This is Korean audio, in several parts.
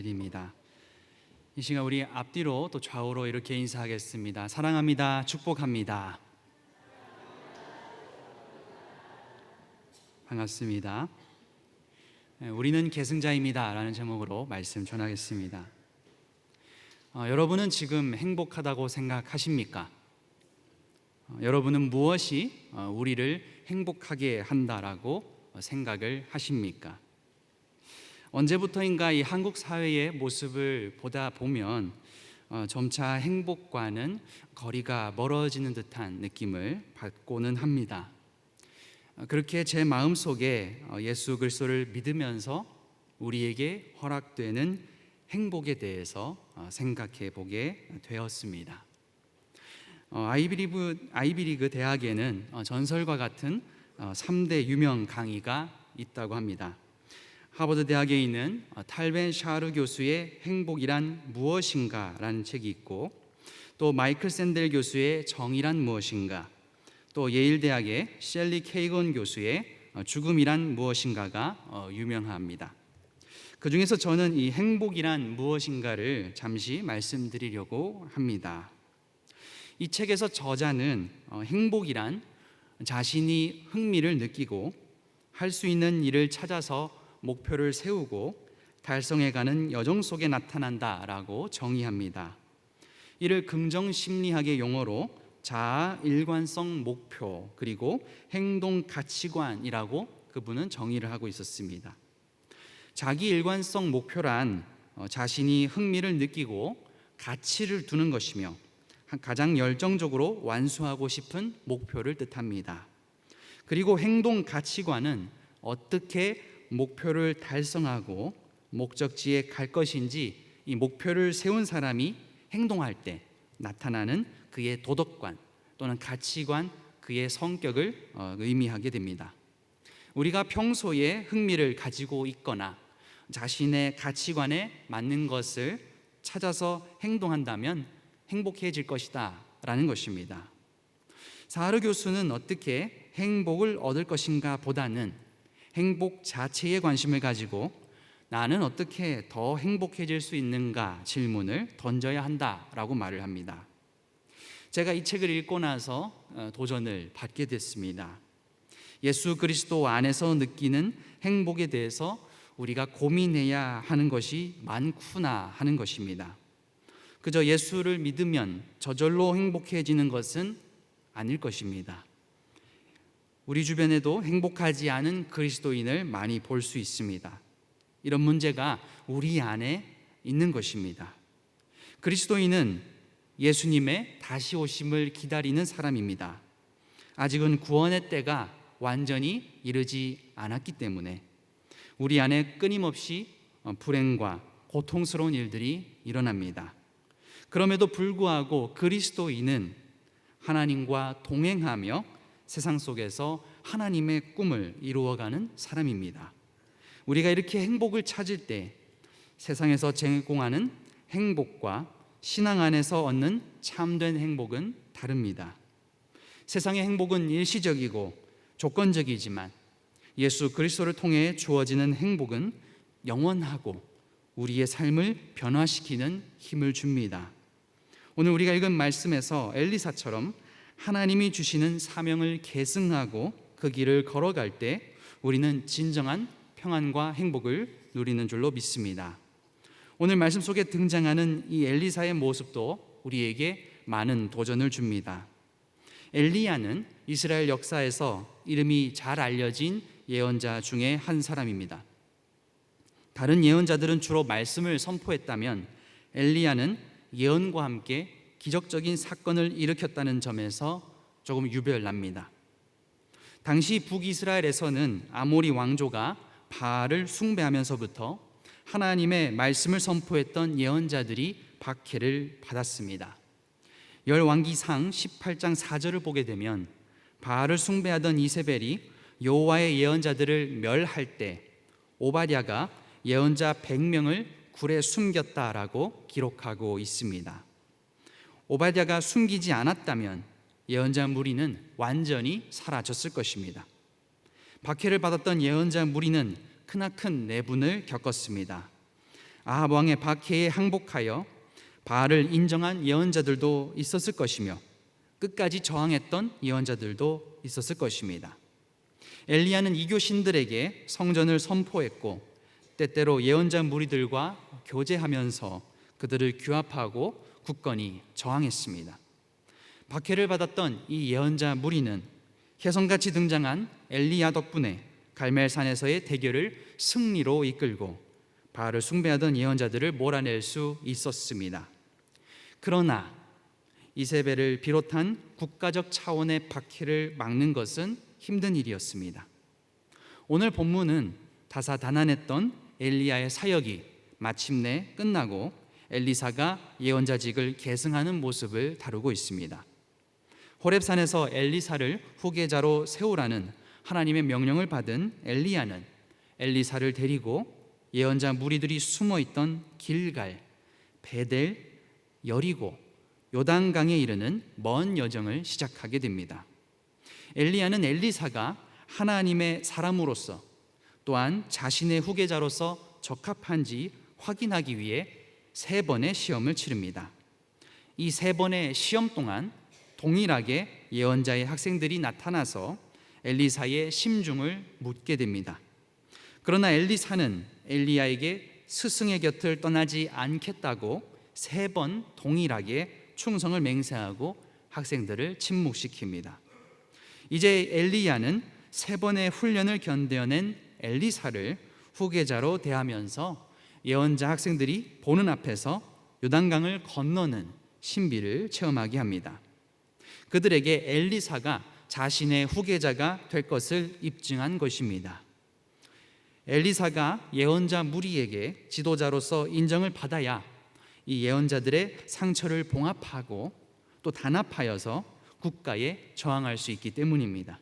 드립니다. 이 시간 우리 앞뒤로 또 좌우로 이렇게 인사하겠습니다. 사랑합니다. 축복합니다. 반갑습니다. 우리는 계승자입니다 라는 제목으로 말씀 전하겠습니다. 여러분은 지금 행복하다고 생각하십니까? 여러분은 무엇이 우리를 행복하게 한다라고 생각을 하십니까? 언제부터인가 이 한국 사회의 모습을 보다 보면 점차 행복과는 거리가 멀어지는 듯한 느낌을 받고는 합니다. 그렇게 제 마음속에 예수 그리스도를 믿으면서 우리에게 허락되는 행복에 대해서 생각해 보게 되었습니다. 아이비리그 대학에는 전설과 같은 3대 유명 강의가 있다고 합니다. 하버드 대학에 있는 탈벤 샤르 교수의 행복이란 무엇인가 라는 책이 있고, 또 마이클 샌델 교수의 정의란 무엇인가, 또 예일 대학의 셸리 케이건 교수의 죽음이란 무엇인가가 유명합니다. 그 중에서 저는 이 행복이란 무엇인가를 잠시 말씀드리려고 합니다. 이 책에서 저자는 행복이란 자신이 흥미를 느끼고 할 수 있는 일을 찾아서 목표를 세우고 달성해가는 여정 속에 나타난다라고 정의합니다. 이를 긍정심리학의 용어로 자아 일관성 목표 그리고 행동 가치관이라고 그분은 정의를 하고 있었습니다. 자기 일관성 목표란 자신이 흥미를 느끼고 가치를 두는 것이며 가장 열정적으로 완수하고 싶은 목표를 뜻합니다. 그리고 행동 가치관은 어떻게 목표를 달성하고 목적지에 갈 것인지 이 목표를 세운 사람이 행동할 때 나타나는 그의 도덕관 또는 가치관, 그의 성격을 의미하게 됩니다. 우리가 평소에 흥미를 가지고 있거나 자신의 가치관에 맞는 것을 찾아서 행동한다면 행복해질 것이다 라는 것입니다. 사하르 교수는 어떻게 행복을 얻을 것인가 보다는 행복 자체에 관심을 가지고 나는 어떻게 더 행복해질 수 있는가 질문을 던져야 한다라고 말을 합니다. 제가 이 책을 읽고 나서 도전을 받게 됐습니다. 예수 그리스도 안에서 느끼는 행복에 대해서 우리가 고민해야 하는 것이 많구나 하는 것입니다. 그저 예수를 믿으면 저절로 행복해지는 것은 아닐 것입니다. 우리 주변에도 행복하지 않은 그리스도인을 많이 볼 수 있습니다. 이런 문제가 우리 안에 있는 것입니다. 그리스도인은 예수님의 다시 오심을 기다리는 사람입니다. 아직은 구원의 때가 완전히 이르지 않았기 때문에 우리 안에 끊임없이 불행과 고통스러운 일들이 일어납니다. 그럼에도 불구하고 그리스도인은 하나님과 동행하며 세상 속에서 하나님의 꿈을 이루어가는 사람입니다. 우리가 이렇게 행복을 찾을 때 세상에서 제공하는 행복과 신앙 안에서 얻는 참된 행복은 다릅니다. 세상의 행복은 일시적이고 조건적이지만 예수 그리스도를 통해 주어지는 행복은 영원하고 우리의 삶을 변화시키는 힘을 줍니다. 오늘 우리가 읽은 말씀에서 엘리사처럼 하나님이 주시는 사명을 계승하고 그 길을 걸어갈 때 우리는 진정한 평안과 행복을 누리는 줄로 믿습니다. 오늘 말씀 속에 등장하는 이 엘리사의 모습도 우리에게 많은 도전을 줍니다. 엘리야는 이스라엘 역사에서 이름이 잘 알려진 예언자 중에 한 사람입니다. 다른 예언자들은 주로 말씀을 선포했다면 엘리야는 예언과 함께 기적적인 사건을 일으켰다는 점에서 조금 유별납니다. 당시 북이스라엘에서는 아모리 왕조가 바알을 숭배하면서부터 하나님의 말씀을 선포했던 예언자들이 박해를 받았습니다. 열왕기상 18장 4절을 보게 되면 바알을 숭배하던 이세벨이 여호와의 예언자들을 멸할 때 오바댜가 예언자 100명을 굴에 숨겼다라고 기록하고 있습니다. 오바댜가 숨기지 않았다면 예언자 무리는 완전히 사라졌을 것입니다. 박해를 받았던 예언자 무리는 크나큰 내분을 겪었습니다. 아합 왕의 박해에 항복하여 바알을 인정한 예언자들도 있었을 것이며 끝까지 저항했던 예언자들도 있었을 것입니다. 엘리야는 이교신들에게 성전을 선포했고 때때로 예언자 무리들과 교제하면서 그들을 규합하고 굳건히 저항했습니다. 박해를 받았던 이 예언자 무리는 혜성같이 등장한 엘리야 덕분에 갈멜산에서의 대결을 승리로 이끌고 바알을 숭배하던 예언자들을 몰아낼 수 있었습니다. 그러나 이세벨을 비롯한 국가적 차원의 박해를 막는 것은 힘든 일이었습니다. 오늘 본문은 다사다난했던 엘리야의 사역이 마침내 끝나고 엘리사가 예언자직을 계승하는 모습을 다루고 있습니다. 호렙산에서 엘리사를 후계자로 세우라는 하나님의 명령을 받은 엘리야는 엘리사를 데리고 예언자 무리들이 숨어있던 길갈, 베델, 여리고, 요단강에 이르는 먼 여정을 시작하게 됩니다. 엘리야는 엘리사가 하나님의 사람으로서 또한 자신의 후계자로서 적합한지 확인하기 위해 3번의 시험을 치릅니다. 이 3번의 시험 동안 동일하게 예언자의 학생들이 나타나서 엘리사의 심중을 묻게 됩니다. 그러나 엘리사는 엘리야에게 스승의 곁을 떠나지 않겠다고 3번 동일하게 충성을 맹세하고 학생들을 침묵시킵니다. 이제 엘리야는 3번의 훈련을 견뎌낸 엘리사를 후계자로 대하면서 예언자 학생들이 보는 앞에서 요단강을 건너는 신비를 체험하게 합니다. 그들에게 엘리사가 자신의 후계자가 될 것을 입증한 것입니다. 엘리사가 예언자 무리에게 지도자로서 인정을 받아야 이 예언자들의 상처를 봉합하고 또 단합하여서 국가에 저항할 수 있기 때문입니다.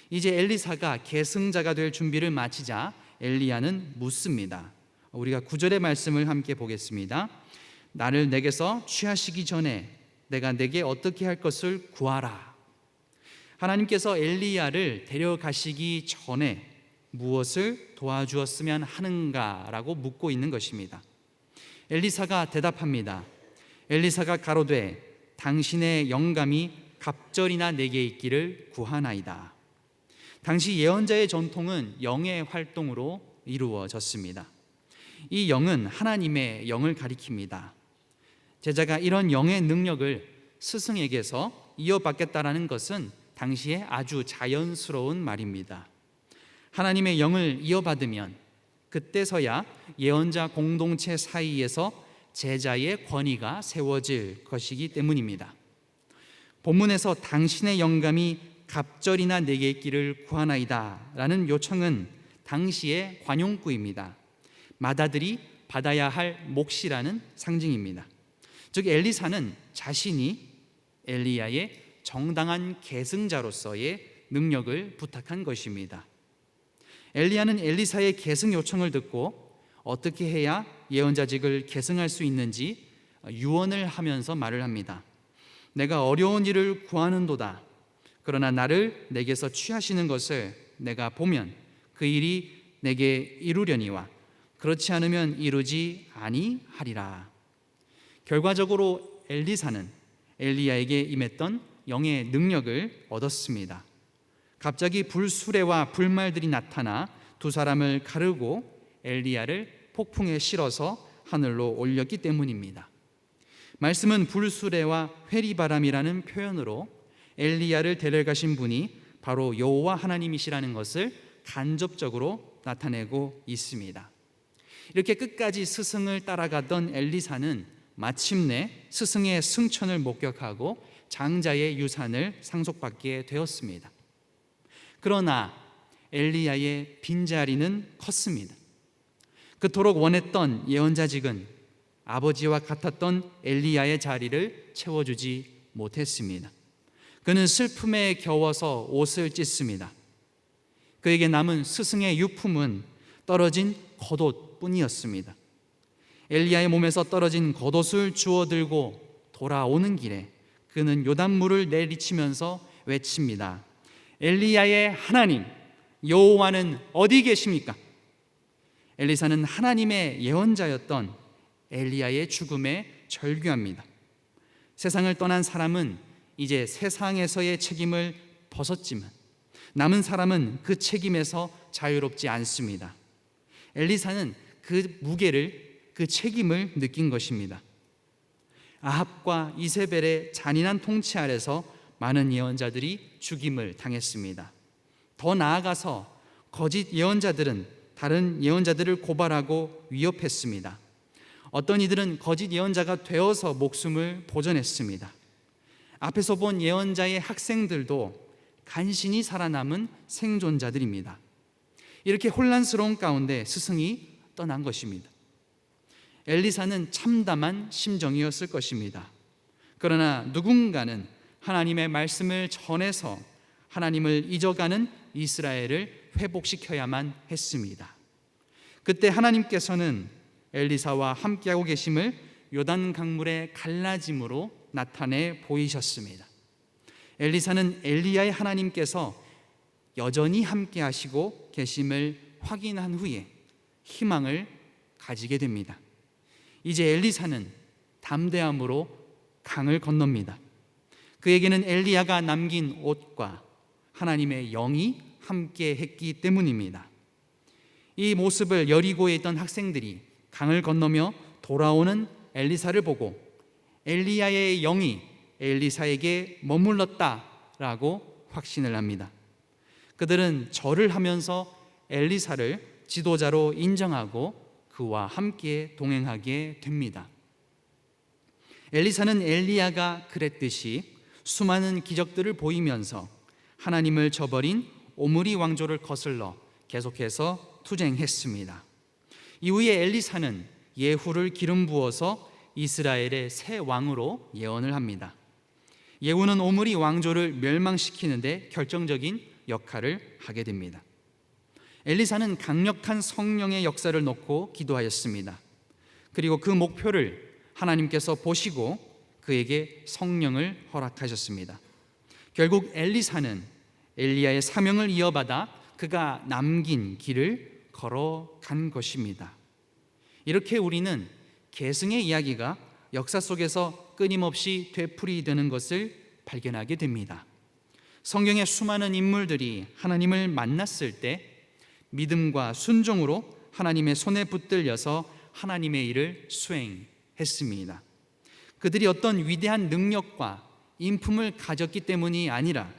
이제 엘리사가 계승자가 될 준비를 마치자 엘리야는 묻습니다. 우리가 9절의 말씀을 함께 보겠습니다. 나를 내게서 취하시기 전에 내가 내게 어떻게 할 것을 구하라. 하나님께서 엘리야를 데려가시기 전에 무엇을 도와주었으면 하는가라고 묻고 있는 것입니다. 엘리사가 대답합니다. 엘리사가 가로되 당신의 영감이 갑절이나 내게 있기를 구하나이다. 당시 예언자의 전통은 영의 활동으로 이루어졌습니다. 이 영은 하나님의 영을 가리킵니다. 제자가 이런 영의 능력을 스승에게서 이어받겠다라는 것은 당시에 아주 자연스러운 말입니다. 하나님의 영을 이어받으면 그때서야 예언자 공동체 사이에서 제자의 권위가 세워질 것이기 때문입니다. 본문에서 당신의 영감이 갑절이나 내게 있기를 구하나이다 라는 요청은 당시의 관용구입니다. 맏아들이 받아야 할 몫이라는 상징입니다. 즉 엘리사는 자신이 엘리야의 정당한 계승자로서의 능력을 부탁한 것입니다. 엘리야는 엘리사의 계승 요청을 듣고 어떻게 해야 예언자직을 계승할 수 있는지 유언을 하면서 말을 합니다. 내가 어려운 일을 구하는도다. 그러나 나를 내게서 취하시는 것을 내가 보면 그 일이 내게 이루려니와 그렇지 않으면 이루지 아니하리라. 결과적으로 엘리사는 엘리야에게 임했던 영의 능력을 얻었습니다. 갑자기 불수레와 불말들이 나타나 두 사람을 가르고 엘리야를 폭풍에 실어서 하늘로 올렸기 때문입니다. 말씀은 불수레와 회리바람이라는 표현으로 엘리야를 데려가신 분이 바로 여호와 하나님이시라는 것을 간접적으로 나타내고 있습니다. 이렇게 끝까지 스승을 따라가던 엘리사는 마침내 스승의 승천을 목격하고 장자의 유산을 상속받게 되었습니다. 그러나 엘리야의 빈자리는 컸습니다. 그토록 원했던 예언자직은 아버지와 같았던 엘리야의 자리를 채워주지 못했습니다. 그는 슬픔에 겨워서 옷을 찢습니다. 그에게 남은 스승의 유품은 떨어진 겉옷뿐이었습니다. 엘리야의 몸에서 떨어진 겉옷을 주워 들고 돌아오는 길에 그는 요단물을 내리치면서 외칩니다. 엘리야의 하나님 여호와는 어디 계십니까? 엘리사는 하나님의 예언자였던 엘리야의 죽음에 절규합니다. 세상을 떠난 사람은 이제 세상에서의 책임을 벗었지만 남은 사람은 그 책임에서 자유롭지 않습니다. 엘리사는 그 무게를, 그 책임을 느낀 것입니다. 아합과 이세벨의 잔인한 통치 아래서 많은 예언자들이 죽임을 당했습니다. 더 나아가서 거짓 예언자들은 다른 예언자들을 고발하고 위협했습니다. 어떤 이들은 거짓 예언자가 되어서 목숨을 보존했습니다. 앞에서 본 예언자의 학생들도 간신히 살아남은 생존자들입니다. 이렇게 혼란스러운 가운데 스승이 떠난 것입니다. 엘리사는 참담한 심정이었을 것입니다. 그러나 누군가는 하나님의 말씀을 전해서 하나님을 잊어가는 이스라엘을 회복시켜야만 했습니다. 그때 하나님께서는 엘리사와 함께하고 계심을 요단 강물의 갈라짐으로 나타내 보이셨습니다. 엘리사는 엘리야의 하나님께서 여전히 함께하시고 계심을 확인한 후에 희망을 가지게 됩니다. 이제 엘리사는 담대함으로 강을 건넙니다. 그에게는 엘리야가 남긴 옷과 하나님의 영이 함께 했기 때문입니다. 이 모습을 여리고에 있던 학생들이 강을 건너며 돌아오는 엘리사를 보고 엘리야의 영이 엘리사에게 머물렀다라고 확신을 합니다. 그들은 절을 하면서 엘리사를 지도자로 인정하고 그와 함께 동행하게 됩니다. 엘리사는 엘리야가 그랬듯이 수많은 기적들을 보이면서 하나님을 저버린 오므리 왕조를 거슬러 계속해서 투쟁했습니다. 이후에 엘리사는 예후를 기름 부어서 이스라엘의 새 왕으로 예언을 합니다. 예후는 오므리 왕조를 멸망시키는데 결정적인 역할을 하게 됩니다. 엘리사는 강력한 성령의 역사를 놓고 기도하였습니다. 그리고 그 목표를 하나님께서 보시고 그에게 성령을 허락하셨습니다. 결국 엘리사는 엘리야의 사명을 이어받아 그가 남긴 길을 걸어간 것입니다. 이렇게 우리는 계승의 이야기가 역사 속에서 끊임없이 되풀이되는 것을 발견하게 됩니다. 성경의 수많은 인물들이 하나님을 만났을 때 믿음과 순종으로 하나님의 손에 붙들려서 하나님의 일을 수행했습니다. 그들이 어떤 위대한 능력과 인품을 가졌기 때문이 아니라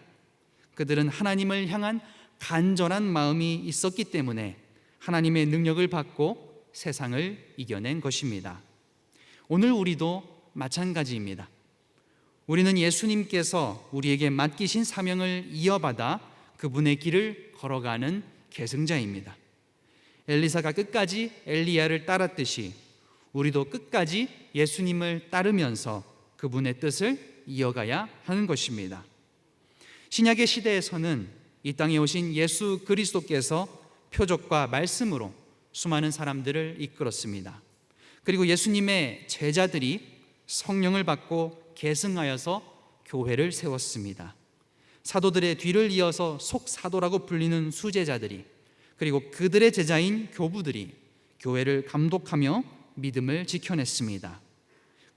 그들은 하나님을 향한 간절한 마음이 있었기 때문에 하나님의 능력을 받고 세상을 이겨낸 것입니다. 오늘 우리도 마찬가지입니다. 우리는 예수님께서 우리에게 맡기신 사명을 이어받아 그분의 길을 걸어가는 계승자입니다. 엘리사가 끝까지 엘리야를 따랐듯이 우리도 끝까지 예수님을 따르면서 그분의 뜻을 이어가야 하는 것입니다. 신약의 시대에서는 이 땅에 오신 예수 그리스도께서 표적과 말씀으로 수많은 사람들을 이끌었습니다. 그리고 예수님의 제자들이 성령을 받고 계승하여서 교회를 세웠습니다. 사도들의 뒤를 이어서 속사도라고 불리는 수제자들이 그리고 그들의 제자인 교부들이 교회를 감독하며 믿음을 지켜냈습니다.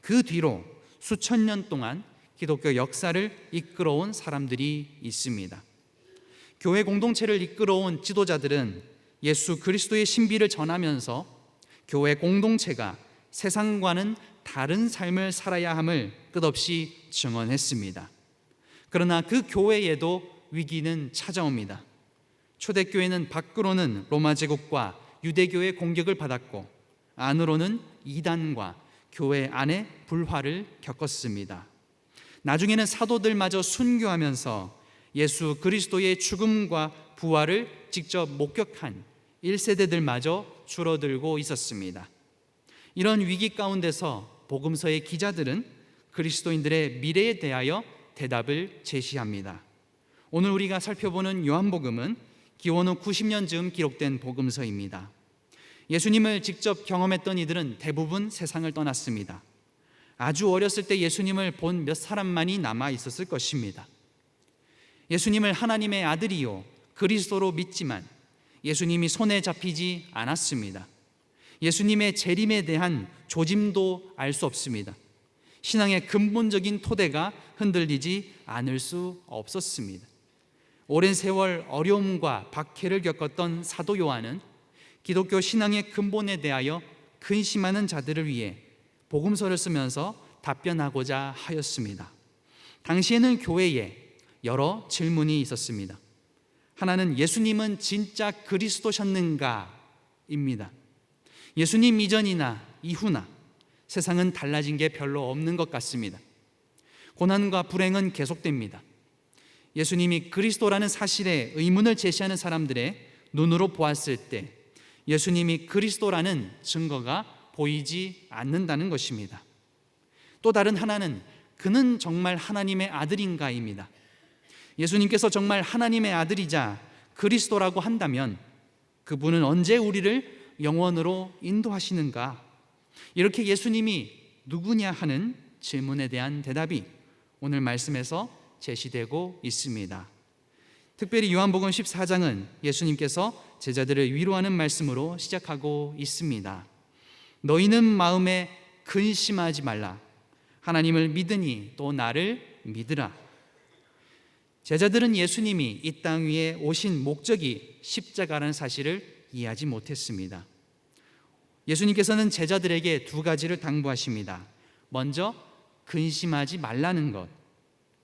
그 뒤로 수천 년 동안 기독교 역사를 이끌어온 사람들이 있습니다. 교회 공동체를 이끌어온 지도자들은 예수 그리스도의 신비를 전하면서 교회 공동체가 세상과는 다른 삶을 살아야 함을 끝없이 증언했습니다. 그러나 그 교회에도 위기는 찾아옵니다. 초대교회는 밖으로는 로마 제국과 유대교의 공격을 받았고 안으로는 이단과 교회 안에 불화를 겪었습니다. 나중에는 사도들마저 순교하면서 예수 그리스도의 죽음과 부활을 직접 목격한 1세대들마저 줄어들고 있었습니다. 이런 위기 가운데서 복음서의 기자들은 그리스도인들의 미래에 대하여 대답을 제시합니다. 오늘 우리가 살펴보는 요한복음은 기원 후 90년 즈음 기록된 복음서입니다. 예수님을 직접 경험했던 이들은 대부분 세상을 떠났습니다. 아주 어렸을 때 예수님을 본 몇 사람만이 남아 있었을 것입니다. 예수님을 하나님의 아들이요 그리스도로 믿지만 예수님이 손에 잡히지 않았습니다. 예수님의 재림에 대한 조짐도 알 수 없습니다. 신앙의 근본적인 토대가 흔들리지 않을 수 없었습니다. 오랜 세월 어려움과 박해를 겪었던 사도 요한은 기독교 신앙의 근본에 대하여 근심하는 자들을 위해 복음서를 쓰면서 답변하고자 하였습니다. 당시에는 교회에 여러 질문이 있었습니다. 하나는 예수님은 진짜 그리스도셨는가? 입니다. 예수님 이전이나 이후나 세상은 달라진 게 별로 없는 것 같습니다. 고난과 불행은 계속됩니다. 예수님이 그리스도라는 사실에 의문을 제시하는 사람들의 눈으로 보았을 때 예수님이 그리스도라는 증거가 보이지 않는다는 것입니다. 또 다른 하나는 그는 정말 하나님의 아들인가입니다. 예수님께서 정말 하나님의 아들이자 그리스도라고 한다면 그분은 언제 우리를 영원으로 인도하시는가? 이렇게 예수님이 누구냐 하는 질문에 대한 대답이 오늘 말씀에서 제시되고 있습니다. 특별히 요한복음 14장은 예수님께서 제자들을 위로하는 말씀으로 시작하고 있습니다. 너희는 마음에 근심하지 말라. 하나님을 믿으니 또 나를 믿으라. 제자들은 예수님이 이 땅 위에 오신 목적이 십자가라는 사실을 이해하지 못했습니다. 예수님께서는 제자들에게 두 가지를 당부하십니다. 먼저 근심하지 말라는 것,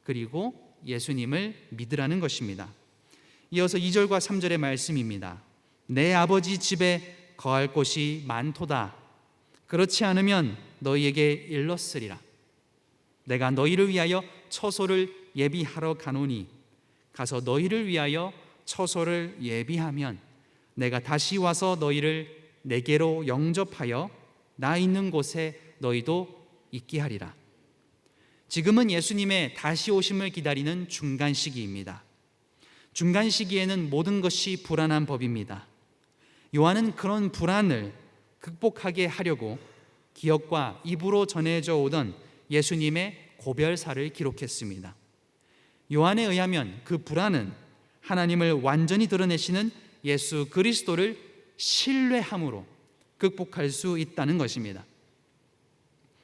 그리고 예수님을 믿으라는 것입니다. 이어서 2절과 3절의 말씀입니다. 내 아버지 집에 거할 곳이 많도다. 그렇지 않으면 너희에게 일렀으리라. 내가 너희를 위하여 처소를 예비하러 가노니 가서 너희를 위하여 처소를 예비하면 내가 다시 와서 너희를 내게로 영접하여 나 있는 곳에 너희도 있게 하리라. 지금은 예수님의 다시 오심을 기다리는 중간 시기입니다. 중간 시기에는 모든 것이 불안한 법입니다. 요한은 그런 불안을 극복하게 하려고 기억과 입으로 전해져 오던 예수님의 고별사를 기록했습니다. 요한에 의하면 그 불안은 하나님을 완전히 드러내시는 예수 그리스도를 신뢰함으로 극복할 수 있다는 것입니다.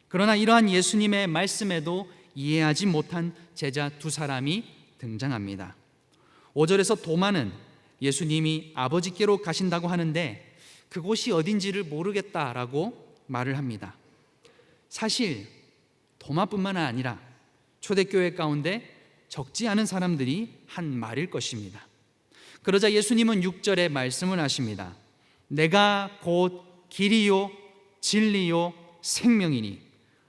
그러나 이러한 예수님의 말씀에도 이해하지 못한 제자 두 사람이 등장합니다. 5절에서 도마는 예수님이 아버지께로 가신다고 하는데 그곳이 어딘지를 모르겠다라고 말을 합니다. 사실 도마뿐만 아니라 초대교회 가운데 적지 않은 사람들이 한 말일 것입니다. 그러자 예수님은 6절에 말씀을 하십니다. 내가 곧 길이요 진리요 생명이니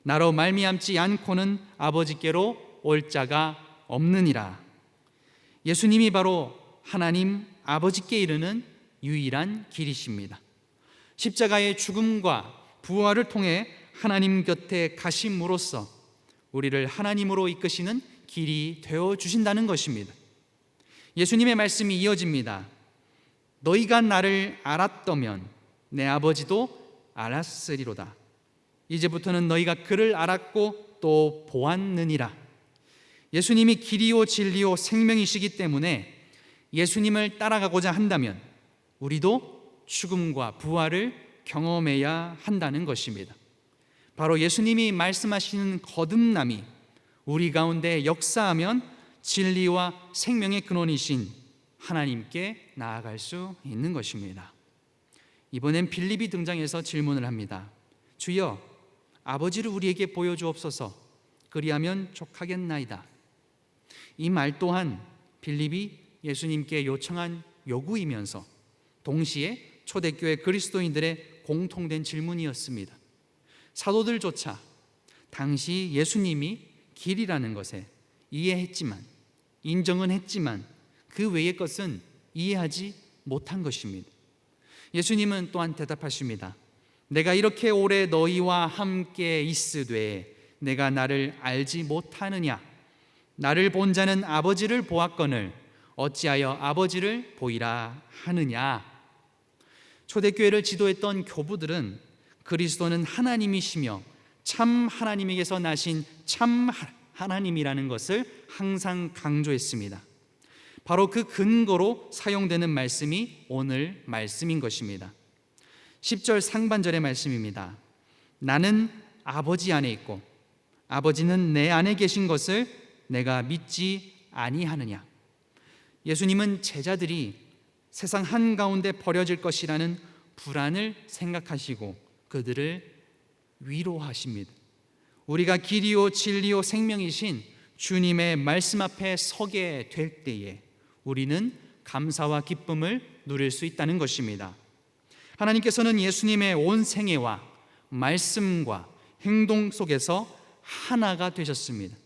나로 말미암지 않고는 아버지께로 올 자가 없느니라. 예수님이 바로 하나님 아버지께 이르는 유일한 길이십니다. 십자가의 죽음과 부활을 통해 하나님 곁에 가심으로써 우리를 하나님으로 이끄시는 길이 되어 주신다는 것입니다. 예수님의 말씀이 이어집니다. 너희가 나를 알았더면 내 아버지도 알았으리로다. 이제부터는 너희가 그를 알았고 또 보았느니라. 예수님이 길이요 진리요 생명이시기 때문에 예수님을 따라가고자 한다면 우리도 죽음과 부활을 경험해야 한다는 것입니다. 바로 예수님이 말씀하시는 거듭남이 우리 가운데 역사하면 진리와 생명의 근원이신 하나님께 나아갈 수 있는 것입니다. 이번엔 빌립이 등장해서 질문을 합니다. 주여, 아버지를 우리에게 보여주옵소서. 그리하면 족하겠나이다. 이 말 또한 빌립이 예수님께 요청한 요구이면서 동시에 초대교회 그리스도인들의 공통된 질문이었습니다. 사도들조차 당시 예수님이 길이라는 것에 이해했지만, 인정은 했지만 그 외의 것은 이해하지 못한 것입니다. 예수님은 또한 대답하십니다. 내가 이렇게 오래 너희와 함께 있으되 내가 나를 알지 못하느냐? 나를 본 자는 아버지를 보았거늘 어찌하여 아버지를 보이라 하느냐? 초대교회를 지도했던 교부들은 그리스도는 하나님이시며 참 하나님에게서 나신 참 하나님이라는 것을 항상 강조했습니다. 바로 그 근거로 사용되는 말씀이 오늘 말씀인 것입니다. 10절 상반절의 말씀입니다. 나는 아버지 안에 있고 아버지는 내 안에 계신 것을 내가 믿지 아니하느냐. 예수님은 제자들이 세상 한가운데 버려질 것이라는 불안을 생각하시고 그들을 위로하십니다. 우리가 길이요 진리요 생명이신 주님의 말씀 앞에 서게 될 때에 우리는 감사와 기쁨을 누릴 수 있다는 것입니다. 하나님께서는 예수님의 온 생애와 말씀과 행동 속에서 하나가 되셨습니다.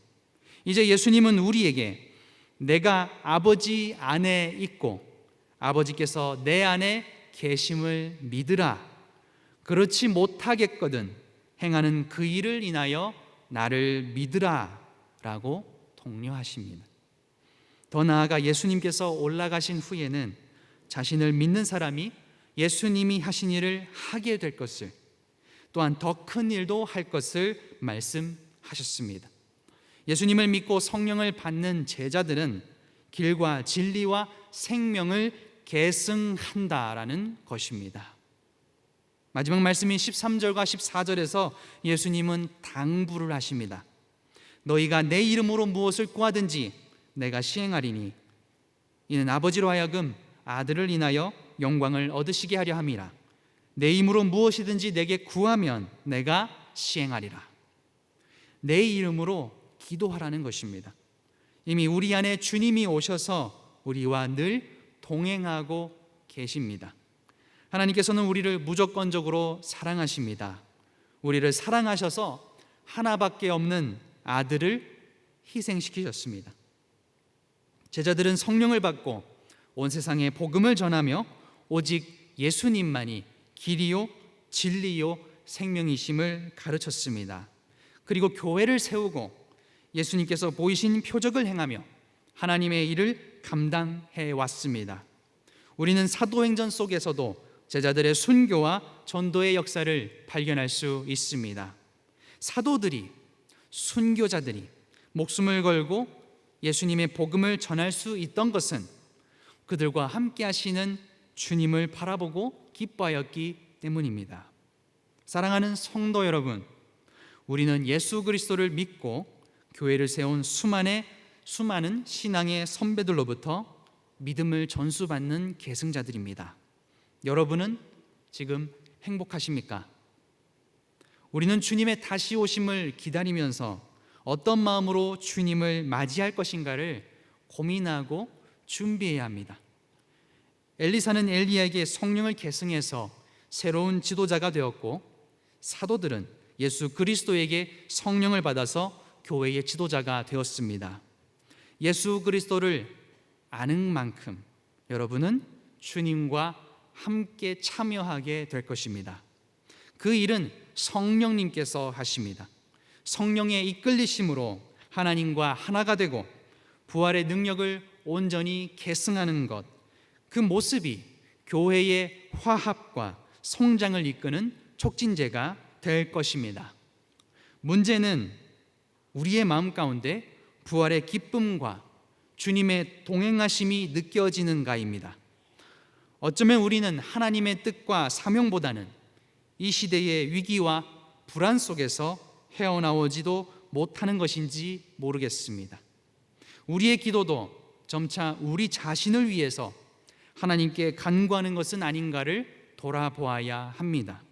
이제 예수님은 우리에게 내가 아버지 안에 있고 아버지께서 내 안에 계심을 믿으라. 그렇지 못하겠거든 행하는 그 일을 인하여 나를 믿으라 라고 독려하십니다. 더 나아가 예수님께서 올라가신 후에는 자신을 믿는 사람이 예수님이 하신 일을 하게 될 것을, 또한 더 큰 일도 할 것을 말씀하셨습니다. 예수님을 믿고 성령을 받는 제자들은 길과 진리와 생명을 계승한다라는 것입니다. 마지막 말씀인 13절과 14절에서 예수님은 당부를 하십니다. 너희가 내 이름으로 무엇을 구하든지 내가 시행하리니 이는 아버지로 하여금 아들을 인하여 영광을 얻으시게 하려 함이라. 내 이름으로 무엇이든지 내게 구하면 내가 시행하리라. 내 이름으로 기도하라는 것입니다. 이미 우리 안에 주님이 오셔서 우리와 늘 동행하고 계십니다. 하나님께서는 우리를 무조건적으로 사랑하십니다. 우리를 사랑하셔서 하나밖에 없는 아들을 희생시키셨습니다. 제자들은 성령을 받고 온 세상에 복음을 전하며 오직 예수님만이 길이요 진리요 생명이심을 가르쳤습니다. 그리고 교회를 세우고 예수님께서 보이신 표적을 행하며 하나님의 일을 감당해 왔습니다. 우리는 사도행전 속에서도 제자들의 순교와 전도의 역사를 발견할 수 있습니다. 사도들이, 순교자들이 목숨을 걸고 예수님의 복음을 전할 수 있던 것은 그들과 함께 하시는 주님을 바라보고 기뻐하였기 때문입니다. 사랑하는 성도 여러분, 우리는 예수 그리스도를 믿고 교회를 세운 수많은 신앙의 선배들로부터 믿음을 전수받는 계승자들입니다. 여러분은 지금 행복하십니까? 우리는 주님의 다시 오심을 기다리면서 어떤 마음으로 주님을 맞이할 것인가를 고민하고 준비해야 합니다. 엘리사는 엘리야에게 성령을 계승해서 새로운 지도자가 되었고, 사도들은 예수 그리스도에게 성령을 받아서 교회의 지도자가 되었습니다. 예수 그리스도를 아는 만큼 여러분은 주님과 함께 참여하게 될 것입니다. 그 일은 성령님께서 하십니다. 성령의 이끌리심으로 하나님과 하나가 되고 부활의 능력을 온전히 계승하는 것, 그 모습이 교회의 화합과 성장을 이끄는 촉진제가 될 것입니다. 문제는 우리의 마음 가운데 부활의 기쁨과 주님의 동행하심이 느껴지는가입니다. 어쩌면 우리는 하나님의 뜻과 사명보다는 이 시대의 위기와 불안 속에서 헤어나오지도 못하는 것인지 모르겠습니다. 우리의 기도도 점차 우리 자신을 위해서 하나님께 간구하는 것은 아닌가를 돌아보아야 합니다.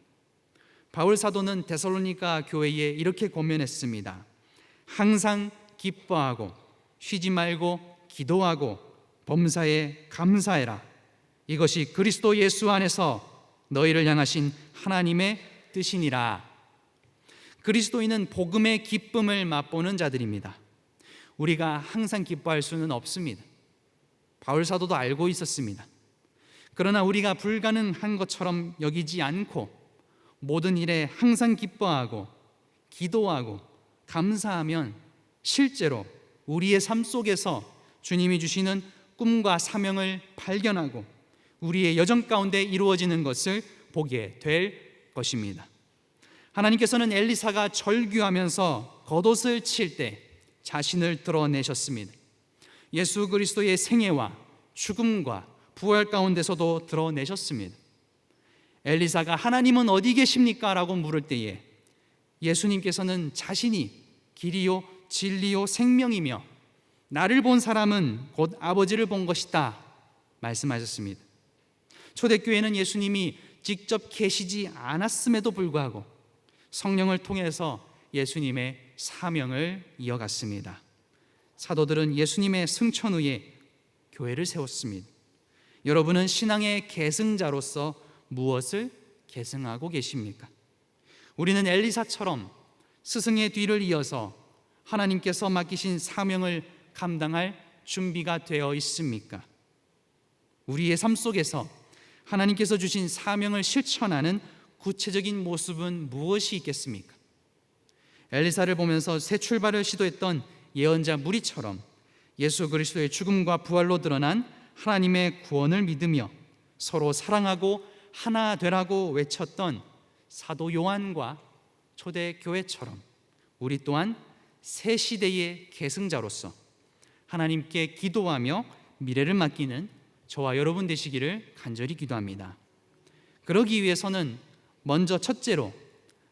바울 사도는 데살로니가 교회에 이렇게 권면했습니다. 항상 기뻐하고 쉬지 말고 기도하고 범사에 감사해라. 이것이 그리스도 예수 안에서 너희를 향하신 하나님의 뜻이니라. 그리스도인은 복음의 기쁨을 맛보는 자들입니다. 우리가 항상 기뻐할 수는 없습니다. 바울 사도도 알고 있었습니다. 그러나 우리가 불가능한 것처럼 여기지 않고 모든 일에 항상 기뻐하고 기도하고 감사하면 실제로 우리의 삶 속에서 주님이 주시는 꿈과 사명을 발견하고 우리의 여정 가운데 이루어지는 것을 보게 될 것입니다. 하나님께서는 엘리사가 절규하면서 겉옷을 칠 때 자신을 드러내셨습니다. 예수 그리스도의 생애와 죽음과 부활 가운데서도 드러내셨습니다. 엘리사가 하나님은 어디 계십니까? 라고 물을 때에 예수님께서는 자신이 길이요 진리요 생명이며 나를 본 사람은 곧 아버지를 본 것이다 말씀하셨습니다. 초대교회는 예수님이 직접 계시지 않았음에도 불구하고 성령을 통해서 예수님의 사명을 이어갔습니다. 사도들은 예수님의 승천 후에 교회를 세웠습니다. 여러분은 신앙의 계승자로서 무엇을 계승하고 계십니까? 우리는 엘리사처럼 스승의 뒤를 이어서 하나님께서 맡기신 사명을 감당할 준비가 되어 있습니까? 우리의 삶 속에서 하나님께서 주신 사명을 실천하는 구체적인 모습은 무엇이 있겠습니까? 엘리사를 보면서 새 출발을 시도했던 예언자 무리처럼 예수 그리스도의 죽음과 부활로 드러난 하나님의 구원을 믿으며 서로 사랑하고 하나 되라고 외쳤던 사도 요한과 초대교회처럼 우리 또한 새 시대의 계승자로서 하나님께 기도하며 미래를 맡기는 저와 여러분 되시기를 간절히 기도합니다. 그러기 위해서는 먼저 첫째로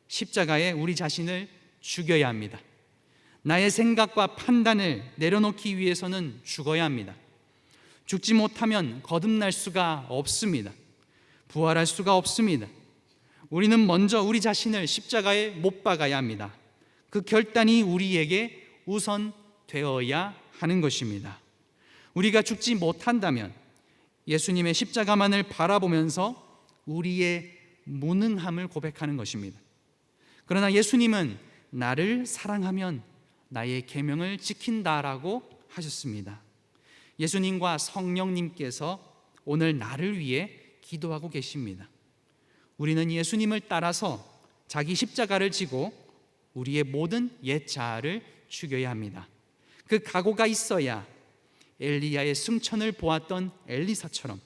십자가에 우리 자신을 죽여야 합니다. 나의 생각과 판단을 내려놓기 위해서는 죽어야 합니다. 죽지 못하면 거듭날 수가 없습니다. 부활할 수가 없습니다. 우리는 먼저 우리 자신을 십자가에 못 박아야 합니다. 그 결단이 우리에게 우선 되어야 하는 것입니다. 우리가 죽지 못한다면 예수님의 십자가만을 바라보면서 우리의 무능함을 고백하는 것입니다. 그러나 예수님은 나를 사랑하면 나의 계명을 지킨다라고 하셨습니다. 예수님과 성령님께서 오늘 나를 위해 기도하고 계십니다. 우리는 예수님을 따라서 자기 십자가를 지고 우리의 모든 옛 자아를 죽여야 합니다. 그 각오가 있어야 엘리야의 승천을 보았던 엘리사처럼,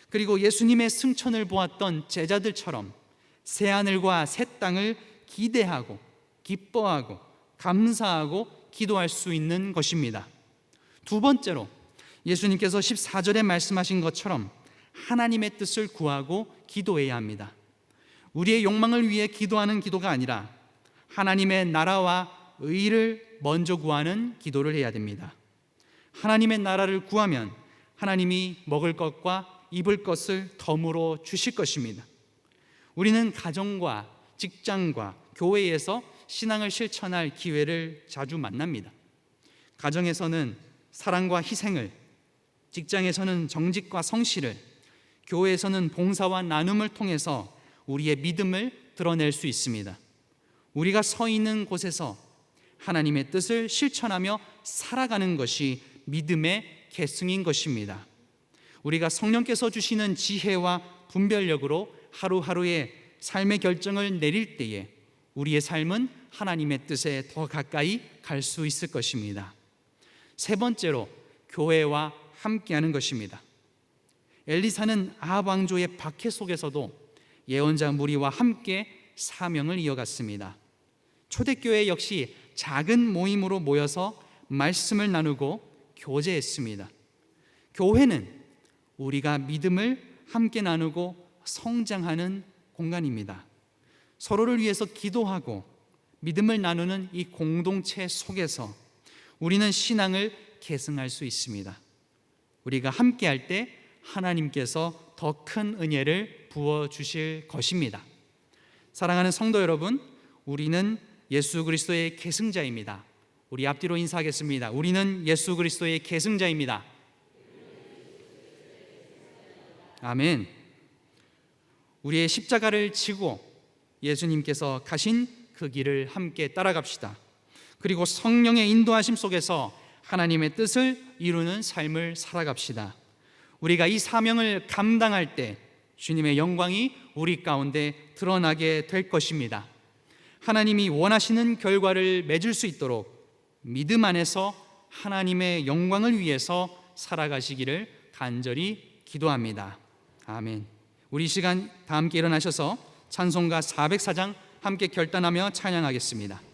그리고 예수님의 승천을 보았던 제자들처럼 새하늘과 새 땅을 기대하고 기뻐하고 감사하고 기도할 수 있는 것입니다. 두 번째로 예수님께서 14절에 말씀하신 것처럼 하나님의 뜻을 구하고 기도해야 합니다. 우리의 욕망을 위해 기도하는 기도가 아니라 하나님의 나라와 의를 먼저 구하는 기도를 해야 됩니다. 하나님의 나라를 구하면 하나님이 먹을 것과 입을 것을 덤으로 주실 것입니다. 우리는 가정과 직장과 교회에서 신앙을 실천할 기회를 자주 만납니다. 가정에서는 사랑과 희생을, 직장에서는 정직과 성실을, 교회에서는 봉사와 나눔을 통해서 우리의 믿음을 드러낼 수 있습니다. 우리가 서 있는 곳에서 하나님의 뜻을 실천하며 살아가는 것이 믿음의 계승인 것입니다. 우리가 성령께서 주시는 지혜와 분별력으로 하루하루의 삶의 결정을 내릴 때에 우리의 삶은 하나님의 뜻에 더 가까이 갈 수 있을 것입니다. 세 번째로 교회와 함께하는 것입니다. 엘리사는 아합 왕조의 박해 속에서도 예언자 무리와 함께 사명을 이어갔습니다. 초대교회 역시 작은 모임으로 모여서 말씀을 나누고 교제했습니다. 교회는 우리가 믿음을 함께 나누고 성장하는 공간입니다. 서로를 위해서 기도하고 믿음을 나누는 이 공동체 속에서 우리는 신앙을 계승할 수 있습니다. 우리가 함께할 때 하나님께서 더 큰 은혜를 부어주실 것입니다. 사랑하는 성도 여러분, 우리는 예수 그리스도의 계승자입니다. 우리 앞뒤로 인사하겠습니다. 우리는 예수 그리스도의 계승자입니다. 아멘. 우리의 십자가를 지고 예수님께서 가신 그 길을 함께 따라갑시다. 그리고 성령의 인도하심 속에서 하나님의 뜻을 이루는 삶을 살아갑시다. 우리가 이 사명을 감당할 때 주님의 영광이 우리 가운데 드러나게 될 것입니다. 하나님이 원하시는 결과를 맺을 수 있도록 믿음 안에서 하나님의 영광을 위해서 살아가시기를 간절히 기도합니다. 아멘. 우리 시간 다 함께 일어나셔서 찬송가 404장 함께 결단하며 찬양하겠습니다.